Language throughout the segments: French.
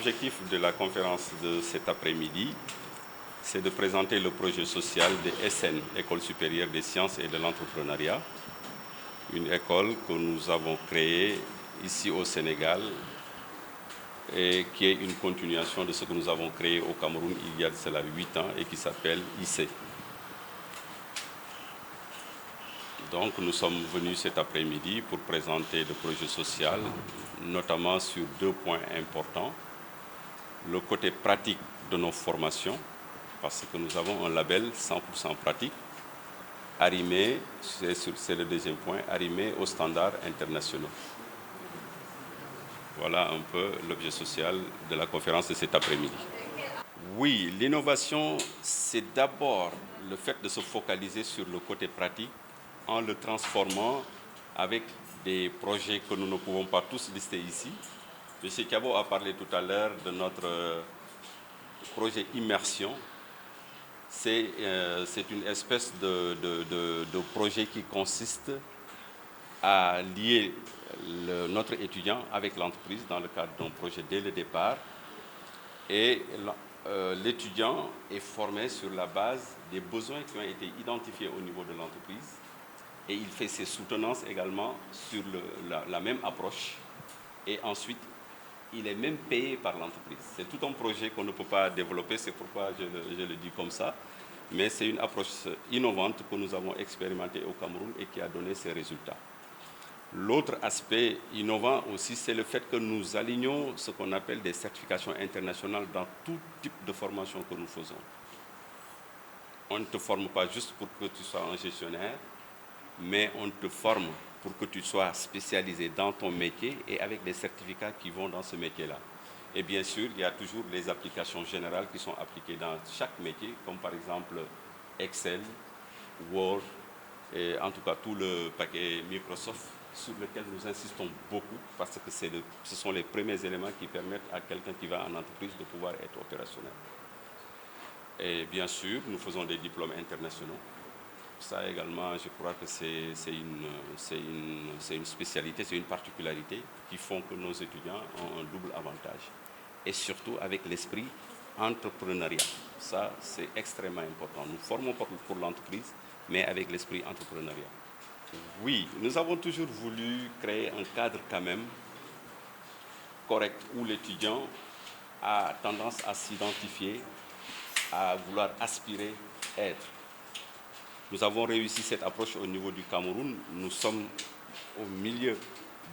L'objectif de la conférence de cet après-midi, c'est de présenter le projet social de SN, École supérieure des sciences et de l'entrepreneuriat, une école que nous avons créée ici au Sénégal et qui est une continuation de ce que nous avons créé au Cameroun il y a de cela 8 ans et qui s'appelle IC. Donc nous sommes venus cet après-midi pour présenter le projet social, notamment sur 2 points importants. Le côté pratique de nos formations, parce que nous avons un label 100% pratique, arrimé, c'est le deuxième point, arrimé aux standards internationaux. Voilà un peu l'objet social de la conférence de cet après-midi. Oui, l'innovation, c'est d'abord le fait de se focaliser sur le côté pratique en le transformant avec des projets que nous ne pouvons pas tous lister ici. M. Thiabo a parlé tout à l'heure de notre projet Immersion. C'est une espèce de projet qui consiste à lier notre étudiant avec l'entreprise dans le cadre d'un projet dès le départ. Et l'étudiant est formé sur la base des besoins qui ont été identifiés au niveau de l'entreprise. Et il fait ses soutenances également sur la même approche. Et ensuite, il est même payé par l'entreprise. C'est tout un projet qu'on ne peut pas développer, c'est pourquoi je le dis comme ça. Mais c'est une approche innovante que nous avons expérimentée au Cameroun et qui a donné ses résultats. L'autre aspect innovant aussi, c'est le fait que nous alignons ce qu'on appelle des certifications internationales dans tout type de formation que nous faisons. On ne te forme pas juste pour que tu sois un gestionnaire, mais on te forme pour que tu sois spécialisé dans ton métier et avec des certificats qui vont dans ce métier-là. Et bien sûr, il y a toujours les applications générales qui sont appliquées dans chaque métier, comme par exemple Excel, Word, et en tout cas tout le paquet Microsoft, sur lequel nous insistons beaucoup, parce que ce sont les premiers éléments qui permettent à quelqu'un qui va en entreprise de pouvoir être opérationnel. Et bien sûr, nous faisons des diplômes internationaux. Ça également, je crois que c'est une spécialité, c'est une particularité qui font que nos étudiants ont un double avantage. Et surtout avec l'esprit entrepreneuriat. Ça, c'est extrêmement important. Nous formons pour l'entreprise, mais avec l'esprit entrepreneuriat. Oui, nous avons toujours voulu créer un cadre quand même correct où l'étudiant a tendance à s'identifier, à vouloir aspirer, être. Nous avons réussi cette approche au niveau du Cameroun. Nous sommes au milieu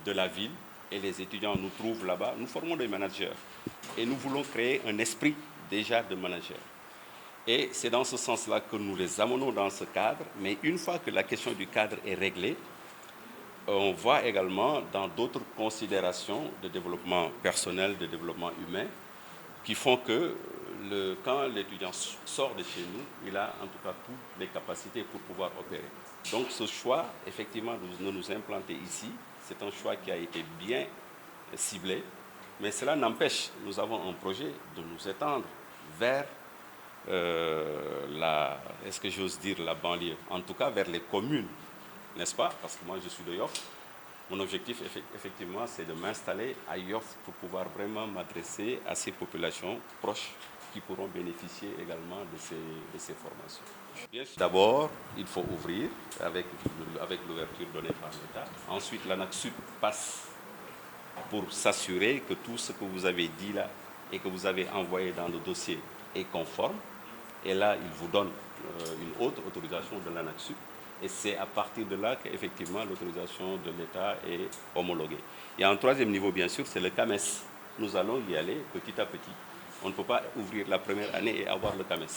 de la ville et les étudiants nous trouvent là-bas. Nous formons des managers et nous voulons créer un esprit déjà de manager. Et c'est dans ce sens-là que nous les amenons dans ce cadre. Mais une fois que la question du cadre est réglée, on voit également dans d'autres considérations de développement personnel, de développement humain, qui font que quand l'étudiant sort de chez nous, il a en tout cas toutes les capacités pour pouvoir opérer. Donc ce choix, effectivement, de nous implanter ici, c'est un choix qui a été bien ciblé, mais cela n'empêche, nous avons un projet de nous étendre vers est-ce que j'ose dire la banlieue, en tout cas vers les communes, n'est-ce pas? Parce que moi je suis de Yoff. Mon objectif, effectivement, c'est de m'installer à Yoff pour pouvoir vraiment m'adresser à ces populations proches qui pourront bénéficier également de ces formations. D'abord, il faut ouvrir avec l'ouverture donnée par l'État. Ensuite, l'ANAQ-Sud passe pour s'assurer que tout ce que vous avez dit là et que vous avez envoyé dans le dossier est conforme. Et là, il vous donne une autre autorisation de l'ANAQ-Sud. Et c'est à partir de là qu'effectivement l'autorisation de l'État est homologuée. Il y a un troisième niveau, bien sûr, c'est le CAMES. Nous allons y aller petit à petit. On ne peut pas ouvrir la première année et avoir le CAMES.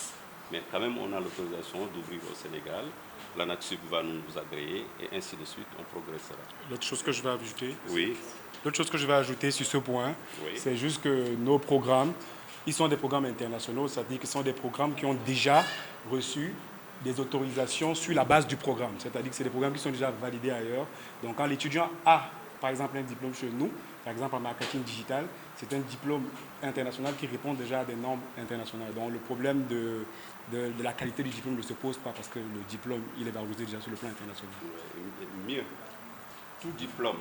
Mais quand même, on a l'autorisation d'ouvrir au Sénégal. L'ANAQ-Sud va nous agréer et ainsi de suite, on progressera. L'autre chose que je vais ajouter, oui. L'autre chose que je vais ajouter sur ce point, oui. C'est juste que nos programmes, ils sont des programmes internationaux, c'est-à-dire que ce sont des programmes qui ont déjà reçu des autorisations sur la base du programme. C'est-à-dire que c'est des programmes qui sont déjà validés ailleurs. Donc quand l'étudiant a, par exemple, un diplôme chez nous, par exemple en marketing digital, c'est un diplôme international qui répond déjà à des normes internationales. Donc le problème de la qualité du diplôme ne se pose pas parce que le diplôme, il est valorisé déjà sur le plan international. Mieux, tout diplôme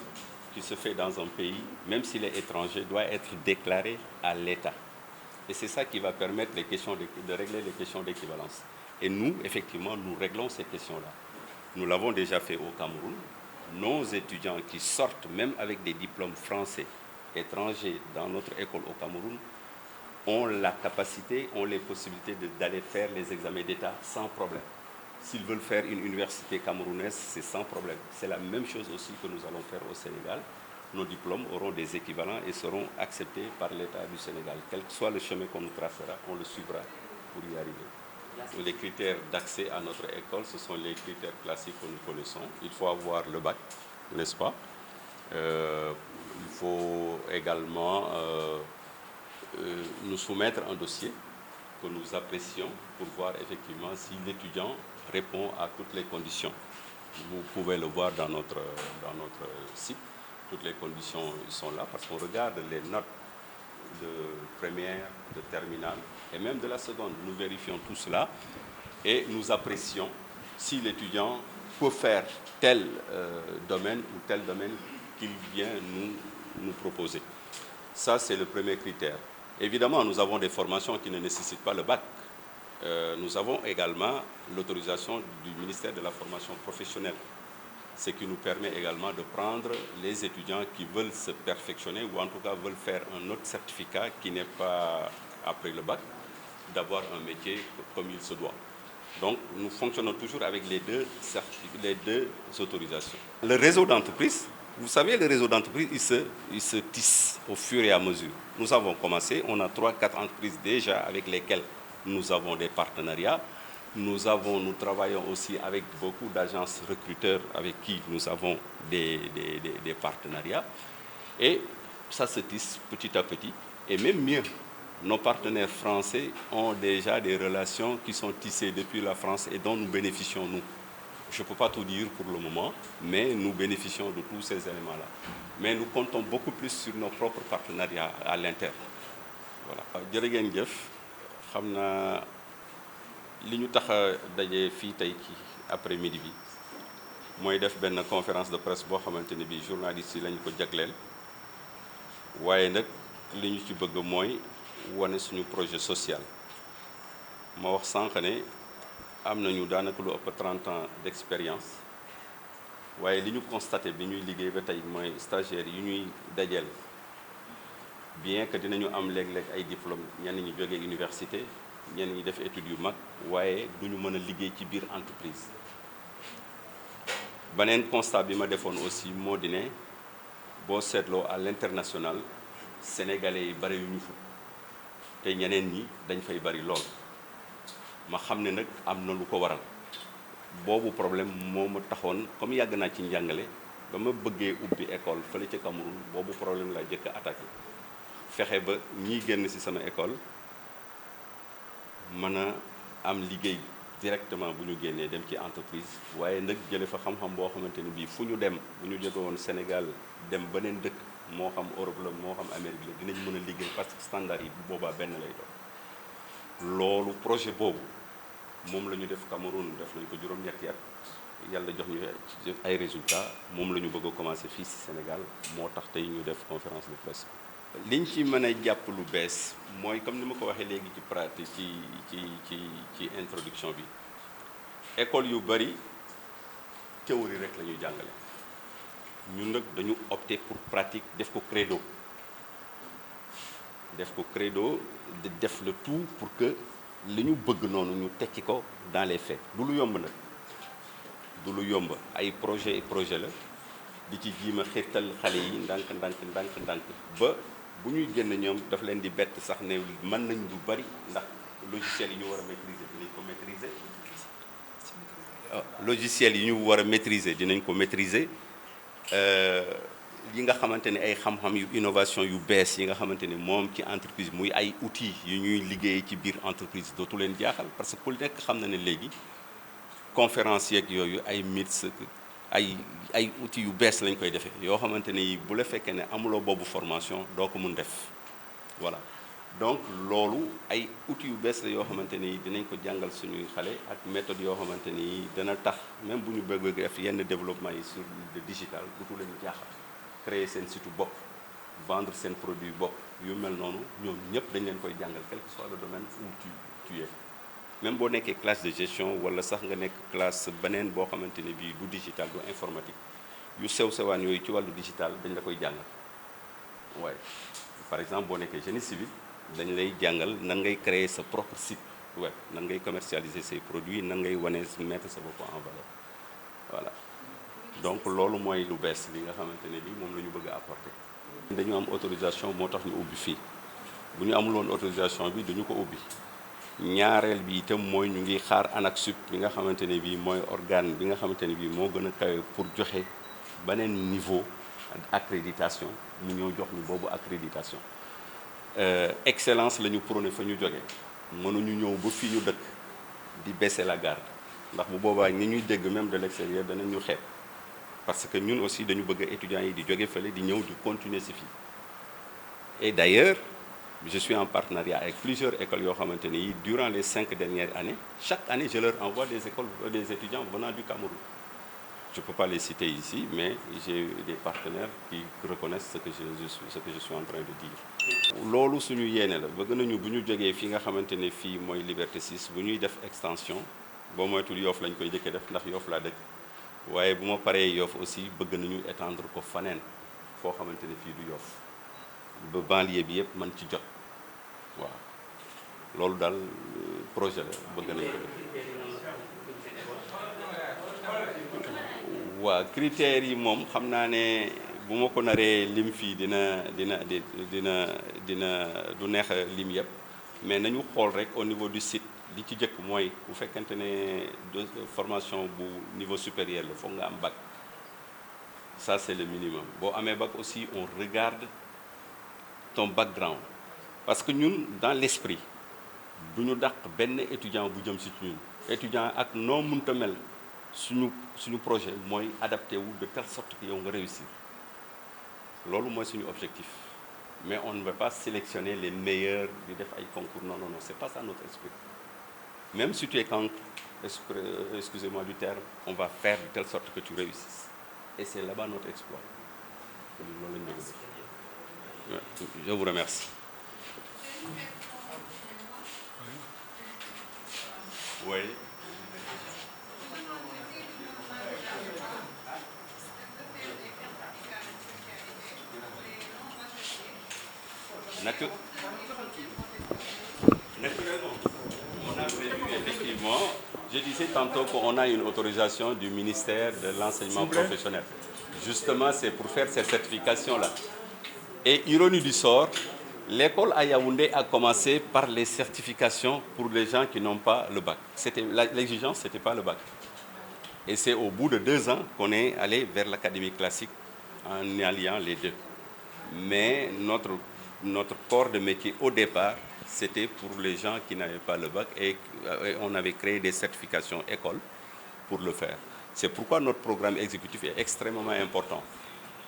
qui se fait dans un pays, même s'il est étranger, doit être déclaré à l'État. Et c'est ça qui va permettre de régler les questions d'équivalence. Et nous, effectivement, nous réglons ces questions-là. Nous l'avons déjà fait au Cameroun. Nos étudiants qui sortent, même avec des diplômes français, étrangers, dans notre école au Cameroun, ont la capacité, ont les possibilités d'aller faire les examens d'État sans problème. S'ils veulent faire une université camerounaise, c'est sans problème. C'est la même chose aussi que nous allons faire au Sénégal. Nos diplômes auront des équivalents et seront acceptés par l'État du Sénégal. Quel que soit le chemin qu'on nous tracera, on le suivra pour y arriver. Les critères d'accès à notre école, ce sont les critères classiques que nous connaissons. Il faut avoir le bac, n'est-ce pas? Il faut également nous soumettre un dossier que nous apprécions pour voir effectivement si l'étudiant répond à toutes les conditions. Vous pouvez le voir dans notre site. Toutes les conditions sont là parce qu'on regarde les notes de première, de terminale et même de la seconde. Nous vérifions tout cela et nous apprécions si l'étudiant peut faire tel domaine ou tel domaine qu'il vient nous proposer. Ça, c'est le premier critère. Évidemment, nous avons des formations qui ne nécessitent pas le bac. Nous avons également l'autorisation du ministère de la formation professionnelle, ce qui nous permet également de prendre les étudiants qui veulent se perfectionner ou en tout cas veulent faire un autre certificat qui n'est pas après le bac, d'avoir un métier comme il se doit. Donc, nous fonctionnons toujours avec les deux autorisations. Le réseau d'entreprises, vous savez, le réseau d'entreprises, il se tisse au fur et à mesure. Nous avons commencé, on a 3-4 entreprises déjà avec lesquelles nous avons des partenariats. Nous travaillons aussi avec beaucoup d'agences recruteurs avec qui nous avons des partenariats. Et ça se tisse petit à petit. Et même mieux, nos partenaires français ont déjà des relations qui sont tissées depuis la France et dont nous bénéficions, nous. Je ne peux pas tout dire pour le moment, mais nous bénéficions de tous ces éléments-là. Mais nous comptons beaucoup plus sur nos propres partenariats à l'interne. Voilà. Jërë ngeen jëf xam naa li ñu tax a daje fii tey ci après-midi bi mooy def benn conférence de presse boo xamante ne bii journalistes yi lañu ko jagleel waaye nag li ñu ci bëgg mooy wane suñu projet social. ma wax sànq ne am nañu daanaka lu ëpp 30 ans d'expérience waaye li ñu constaté bi ñuy liggéey ba tey mooy stagiaires yi ñuy dajeel bien que dinañu am léeg-léeg ay diplôme ñenn ñi jógee université ñenn ñi def études yu mag waaye duñu mën a liggéey ci biir entreprise. beneen constat bi ma defoon aussi moo di ne boo seetloo à l'international sénégalais yi bari yu ñu fa te ñeneen ñi dañ fay bari lool. ma xam ne nag am na lu ko waral boobu problème moo ma taxoon comme yàgg naa ci njàngale ba ma bëggee ubbi école fële ca Cameroun boobu problème laa jëkk a attaqué fexe ba ñiy génn ci sama école mën a am liggéey directement bu ñu génnee dem ci entreprise waaye nag jële fa xam-xam boo xamante ni bii fu ñu dem bu ñu jóge woon Sénégal dem beneen dëkk moo xam Europe la moo xam Amérique la dinañ mën a liggéey parce que standard yi bu boobaa benn lay doon. loolu projet boobu moom la ñu def Cameroun def nañ ko juróom-ñetti at yàlla jox ñu ay résultats moom la ñu bëgg a commencer fii ci Sénégal moo tax tey ñu def conférence de presse. liñ ci mën a jàpp lu bees mooy comme ni ma ko waxee léegi ci pratique ci introduction bi école yu bari théorie rek la ñuy jàngale ñun nag dañu opter pour pratique def ko credo di def le tout pour que li ñu bëgg noonu ñu tekki ko dans les faits du lu yomb nag du lu yomb ay projet la di ci jiima xirtal xale yi ndànk ba bu ñuy génn ñoom daf leen di bett sax ne mën nañ lu bari ndax logiciel yi ñu war a maîtriser dinañ ko maîtriser logiciel yi ñu war a maîtriser dinañ ko maîtriser yi nga xamante ne ay xam-xam yu innovation yu bees yi nga xamante ne moom ci entreprise muy ay outils yu ñuy liggéey ci biir entreprise dootu leen jaaxal parce que ku nekk xam na ne léegi conférence yeeg yooyu ay mythes ay outils yu bees lañ koy defee yoo xamante ne bu la fekkee ne amuloo boobu formation doo ko mun def voilà donc loolu ay outils yu bees la yoo xamante ni dinañ ko jàngal suñuy xale ak méthode yoo xamante ni dana tax même bu ñu bëgg def yenn développement yi sur le digital dutu leen jaaxal créer seen site bopp vendre seen produit bopp yu mel noonu ñoom ñëpp dañ leen koy jàngal quel que soit le domaine où tu es même boo nekkee classe de gestion wala sax nga nekk classe beneen boo xamante ne bii du digital du informatique yu sew sewaan yooyu ci wàllu digital dañ la koy jàngal waaye par exemple boo nekkee génie civil dañ lay jàngal nan ngay créer sa propre site web nan ngay commercialiser say produits nan ngay wane mettre sa bopp en valeur voilà donc loolu mooy lu bees li nga xamante ne bi moom la ñu bëgg a apporter. dañu am autorisation moo tax ñu ubbi fii bu ñu amul woon autorisation bi duñu ko ubbi ñaareel bi itam mooy ñu ngi xaar ANAQ-Sup bi nga xamante ne bii mooy organe bi nga xamante ne bii moo gën a kawe pour joxe beneen niveau accréditation mu ñëw jox ñu boobu accréditation excellence la ñu prôné fa ñu jógee mënuñu ñëw ba fii ñu dëkk di baisser la garde ndax bu boobaa ñi ñuy dégg même de l'extérieur danañ ñu xeeb parce que ñun aussi dañu bëgg étudiants yi di jóge fële di ñëw di continuer si fii et d'ailleurs je suis en partenariat avec plusieurs écoles yoo xamante ne yi durant les 5 dernières années chaque année je leur envoie des étudiants venant du Cameroun. Je ne peux pas les citer ici, mais j'ai des partenaires qui reconnaissent ce que je suis en train de dire. loolu suñu yéene la bëgg nañu bu ñu jógee fii nga xamante ne fii mooy Liberté 6 bu ñuy def extension boo moytul Yoff lañ koy jëkkee def ndax Yoff laa dëkk waaye bu ma paree Yoff aussi bëgg nañu étendre ko faneen foo xamante ne fii du Yoff ba banlieue bi yëpp mën ci jot waaw loolu daal projet la bëgg nañu ko. waaw critères yi moom xam naa ne bu ma ko naree lim fii dina du neex a lim yëpp mais nañu xool rek au niveau du site li ci jëkk mooy bu fekkente ne formation bu niveau supérieur la foog nga am bac ça c'est le minimum boo amee bac aussi on regarde ton background parce que ñun dans l'esprit du ñu dàq benn étudiant bu jëm si ñun étudiant ak noo mënta mel suñu projet mooy adapté wu de telle sorte que yow nga réussir loolu mooy suñu objectif mais on ne veut pas sélectionner les meilleurs di def ay concours non c'est pas ça notre esprit même si tu es cancre excusez-moi du terme on va faire de telle sorte que tu réussisses et c'est là-bas notre exploit loolu lañu bëgg. Je vous remercie. Oui. Naturellement, on a prévu effectivement, je disais tantôt qu'on a une autorisation du ministère de l'enseignement professionnel. Justement, c'est pour faire cette certification-là. Et ironie du sort, l'école à Yaoundé a commencé par les certifications pour les gens qui n'ont pas le bac. L'exigence, ce n'était pas le bac. Et c'est au bout de 2 ans qu'on est allé vers l'académie classique en alliant les deux. Mais notre corps de métier au départ, c'était pour les gens qui n'avaient pas le bac et on avait créé des certifications écoles pour le faire. C'est pourquoi notre programme exécutif est extrêmement important.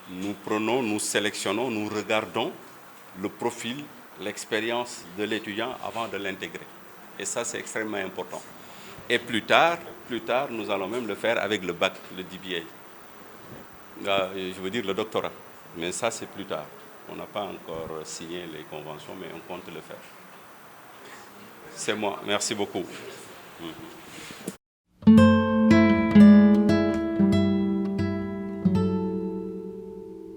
Nous prenons, nous sélectionnons, nous regardons le profil, l'expérience de l'étudiant avant de l'intégrer. Et ça, c'est extrêmement important. Et plus tard, nous allons même le faire avec le bac, le DBA. Je veux dire le doctorat. Mais ça, c'est plus tard. On n'a pas encore signé les conventions, mais on compte le faire. C'est moi. Merci beaucoup.